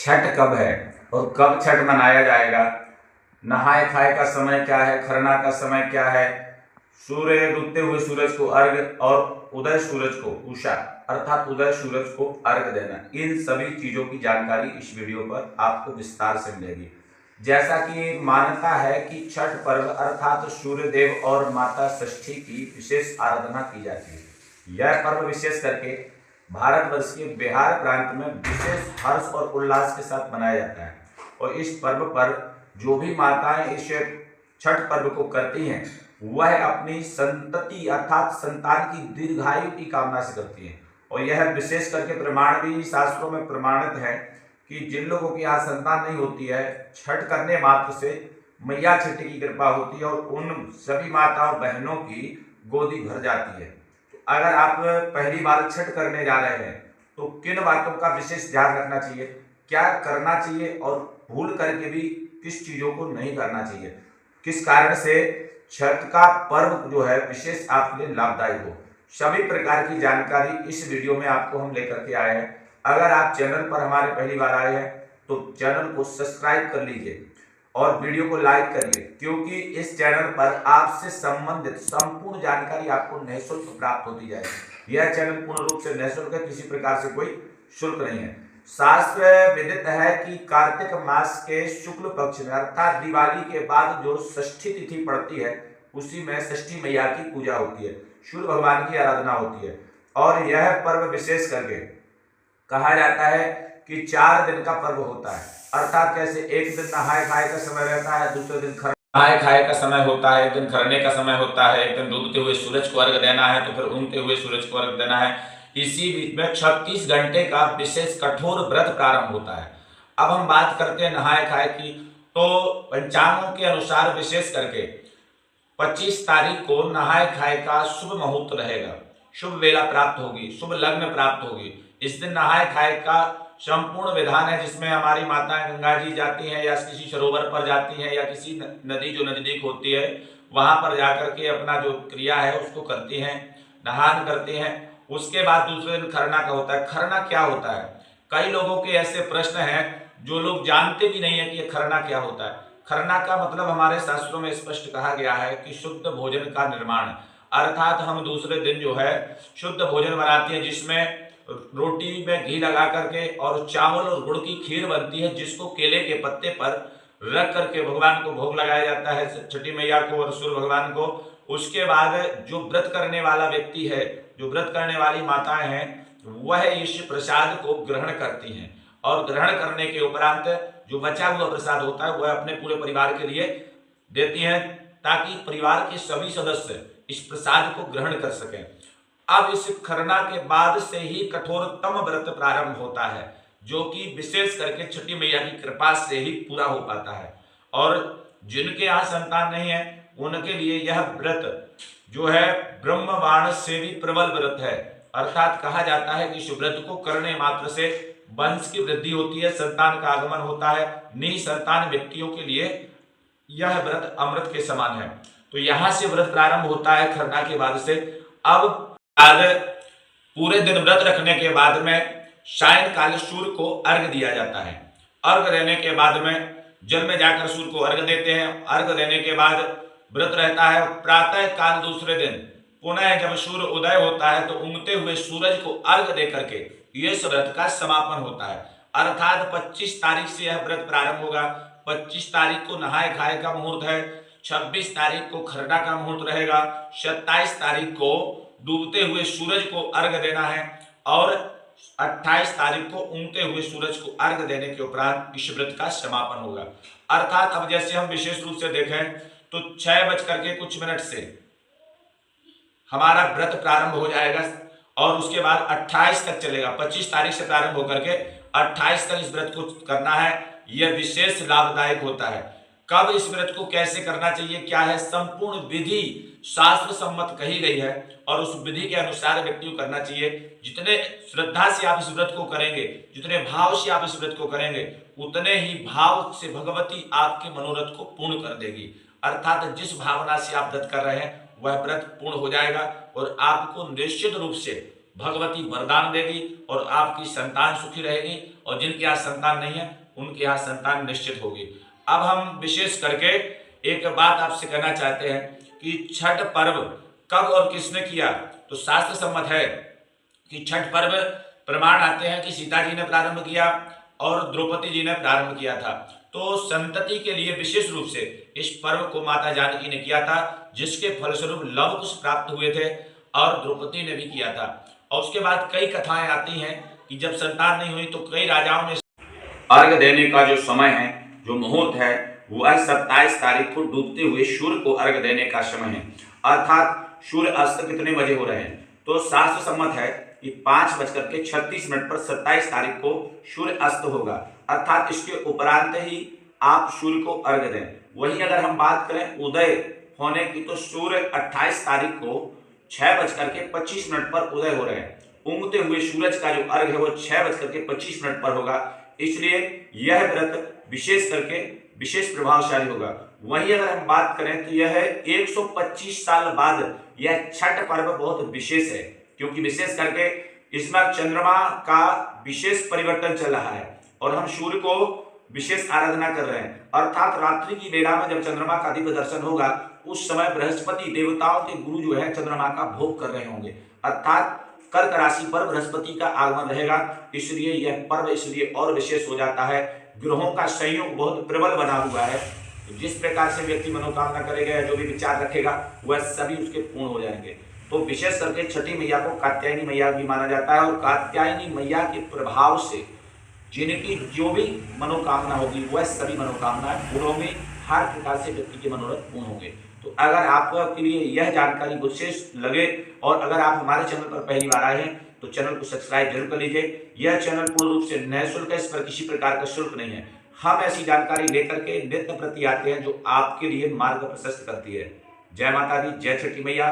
छठ कब है और कब छठ मनाया जाएगा, नहाए खाए का समय क्या है, खरना का समय क्या है, सूर्य डूबते हुए सूरज को अर्घ और उदय सूरज को उषा अर्थात उदय सूरज को अर्घ देना, इन सभी चीजों की जानकारी इस वीडियो पर आपको विस्तार से मिलेगी। जैसा कि मान्यता है कि छठ पर्व अर्थात सूर्य देव और माता षष्ठी की विशेष आराधना की जाती है। यह पर्व विशेष करके भारतवर्ष के बिहार प्रांत में विशेष हर्ष और उल्लास के साथ मनाया जाता है और इस पर्व पर जो भी माताएं इस छठ पर्व को करती हैं वह अपनी संतति अर्थात संतान की दीर्घायु की कामना से करती हैं और यह विशेष करके प्रमाण भी शास्त्रों में प्रमाणित है कि जिन लोगों की यहाँ संतान नहीं होती है, छठ करने मात्र से मैया छठी की कृपा होती है और उन सभी माताओं बहनों की गोदी भर जाती है। अगर आप पहली बार छठ करने जा रहे हैं तो किन बातों का विशेष ध्यान रखना चाहिए, क्या करना चाहिए और भूल करके भी किस चीजों को नहीं करना चाहिए, किस कारण से छठ का पर्व जो है विशेष आपके लिए लाभदायक हो, सभी प्रकार की जानकारी इस वीडियो में आपको हम लेकर के आए हैं। अगर आप चैनल पर हमारे पहली बार आए हैं तो चैनल को सब्सक्राइब कर लीजिए और वीडियो को लाइक करिए, क्योंकि इस चैनल पर आपसे संबंधित संपूर्ण जानकारी आपको निःशुल्क प्राप्त होती जाएगी। यह चैनल पूर्ण रूप से निःशुल्क है, किसी प्रकार से कोई शुल्क नहीं है। शास्त्र विदित है कि कार्तिक मास के शुक्ल पक्ष में अर्थात दिवाली के बाद जो षष्ठी तिथि पड़ती है उसी में षष्ठी मैया की पूजा होती है, सूर्य भगवान की आराधना होती है और यह पर्व विशेष करके कहा जाता है कि 4 दिन का पर्व होता है। अर्थात कैसे, एक दिन नहाए खाए का समय रहता है, दूसरे दिन नहाए खाए का समय होता है, एक दिन खरने का समय होता है, एक दिन डूबते हुए सूरज को अर्घ देना है तो फिर उगते हुए सूरज को अर्घ देना है। इसी बीच में 36 घंटे का विशेष कठोर व्रत प्रारंभ होता है। अब हम बात करते हैं नहाए खाए की, तो पंचांगों के अनुसार विशेष करके 25 तारीख को नहाए खाए का शुभ मुहूर्त रहेगा, शुभ वेला प्राप्त होगी, शुभ लग्न प्राप्त होगी। इस दिन नहाए खाए का संपूर्ण विधान है जिसमें हमारी माताएं गंगा जी जाती हैं या किसी सरोवर पर जाती हैं या किसी नदी जो नजदीक होती है वहां पर जाकर के अपना जो क्रिया है उसको करती हैं, नहान करती हैं। उसके बाद दूसरे दिन खरना का होता है। खरना क्या होता है, कई लोगों के ऐसे प्रश्न हैं जो लोग जानते भी नहीं है कि खरना क्या होता है। खरना का मतलब हमारे शास्त्रों में स्पष्ट कहा गया है कि शुद्ध भोजन का निर्माण, अर्थात हम दूसरे दिन जो है शुद्ध भोजन बनाते हैं जिसमें रोटी में घी लगा करके और चावल और गुड़ की खीर बनती है जिसको केले के पत्ते पर रख करके भगवान को भोग लगाया जाता है, छठी मैया को और सूर्य भगवान को। उसके बाद जो व्रत करने वाला व्यक्ति है, जो व्रत करने वाली माताएं हैं, वह इस प्रसाद को ग्रहण करती हैं और ग्रहण करने के उपरांत जो बचा हुआ प्रसाद होता है वह अपने पूरे परिवार के लिए देती हैं ताकि परिवार के सभी सदस्य इस प्रसाद को ग्रहण कर सकें। अब इस खरना के बाद से ही कठोरतम व्रत प्रारंभ होता है जो कि विशेष करके छठी मैया की कृपा से ही पूरा हो पाता है और जिनके यहाँ संतान नहीं है उनके लिए यह व्रत जो है ब्रह्मबाण से भी प्रबल व्रत है। अर्थात कहा जाता है कि इस व्रत को करने मात्र से वंश की वृद्धि होती है, संतान का आगमन होता है। निसंतान व्यक्तियों के लिए यह व्रत अमृत के समान है। तो यहाँ से व्रत प्रारंभ होता है खरना के बाद से। अब पूरे दिन व्रत रखने के बाद में सायंकाल सूर्य को अर्घ दिया जाता है। अर्घ देने के बाद में जल में जाकर सूर्य को अर्घ देते हैं। अर्घ देने के बाद व्रत रहता है। प्रातः काल दूसरे दिन पुनः जब सूर्य उदय होता है तो उगते हुए सूरज को अर्घ दे करके इस व्रत का समापन होता है। अर्थात 25 तारीख से यह व्रत प्रारंभ होगा। 25 तारीख को नहाए खाए का मुहूर्त है, 26 तारीख को खरना का मुहूर्त रहेगा, 27 तारीख को डूबते हुए सूरज को अर्घ देना है और 28 तारीख को उगते हुए सूरज को अर्घ देने के उपरांत इस व्रत का समापन होगा। अर्थात अब जैसे हम विशेष रूप से देखें तो 6:00 से हमारा व्रत प्रारंभ हो जाएगा और उसके बाद 28 तक चलेगा। 25 तारीख से प्रारंभ होकर के 28 तक इस व्रत को करना है। यह विशेष लाभदायक होता है। कब इस व्रत को कैसे करना चाहिए, क्या है, संपूर्ण विधि शास्त्र सम्मत कही गई है और उस विधि के अनुसार व्यक्ति को करना चाहिए। जितने श्रद्धा से आप इस व्रत को करेंगे, जितने भाव से आप इस व्रत को करेंगे, उतने ही भाव से भगवती आपके मनोरथ को पूर्ण कर देगी। अर्थात जिस भावना से आप व्रत कर रहे हैं वह व्रत पूर्ण हो जाएगा और आपको निश्चित रूप से भगवती वरदान देगी और आपकी संतान सुखी रहेगी और जिनके यहाँ संतान नहीं है उनके यहाँ संतान निश्चित होगी। अब हम विशेष करके एक बात आपसे कहना चाहते हैं कि छठ पर्व कब और किसने किया। तो शास्त्र सम्मत है कि छठ पर्व प्रमाण आते हैं कि सीता जी ने प्रारंभ किया और द्रौपदी जी ने प्रारंभ किया था। तो संतति के लिए विशेष रूप से इस पर्व को माता जानकी ने किया था, जिसके फलस्वरूप लव कुश प्राप्त हुए थे और द्रौपदी ने भी किया था। और उसके बाद कई कथाएं आती हैं कि जब संतान नहीं हुई तो कई राजाओं ने अर्घ देने का जो समय है, जो मुहूर्त है, वह 27 तारीख को डूबते हुए सूर्य को अर्घ देने का समय है। अर्थात सूर्य अस्त कितने बजे हो रहे हैं, तो शास्त्र सम्मत है कि 5:36 पर 27 तारीख को सूर्य अस्त होगा। अर्थात इसके उपरांत ही आप सूर्य को अर्घ दें। वहीं अगर हम बात करें उदय होने की, तो सूर्य 28 तारीख को 6:25 पर उदय हो रहे हैं। उगते हुए सूरज का जो अर्घ है वो 6:25 पर होगा। इसलिए यह व्रत विशेष करके विशेष प्रभावशाली होगा। वहीं अगर हम बात करें तो यह 125 साल बाद यह छठ पर्व बहुत विशेष है, क्योंकि विशेष करके इसमें चंद्रमा का विशेष परिवर्तन चल रहा है और हम सूर्य को विशेष आराधना कर रहे हैं। अर्थात रात्रि की बेला में जब चंद्रमा का दिव्य दर्शन होगा, उस समय बृहस्पति देवताओं के गुरु जो है चंद्रमा का भोग कर रहे होंगे। अर्थात कर्क राशि पर बृहस्पति का आगमन रहेगा, इसलिए यह पर्व इसलिए और विशेष हो जाता है। ग्रहों का संयोग बहुत प्रबल बना हुआ है, जिस प्रकार से व्यक्ति मनोकामना करेगा, जो भी विचार रखेगा, वह सभी उसके पूर्ण हो जाएंगे। तो विशेष करके छठी मैया को कात्यायनी मैया भी माना जाता है और कात्यायनी मैया के प्रभाव से जिनकी जो भी मनोकामना होगी वह सभी मनोकामनाएं पूर्ण होंगी, हर प्रकार से व्यक्ति के मनोरथ पूर्ण होंगे। तो अगर आपके लिए यह जानकारी विशेष लगे और अगर आप हमारे चैनल पर पहली बार आए हैं तो चैनल को सब्सक्राइब जरूर कर लीजिए। यह चैनल पूर्ण रूप से निःशुल्क है, इस पर किसी प्रकार का शुल्क नहीं है। हम ऐसी जानकारी लेकर के नित्य प्रति आते हैं जो आपके लिए मार्ग प्रशस्त करती है। जय माता दी, जय छठी मैया।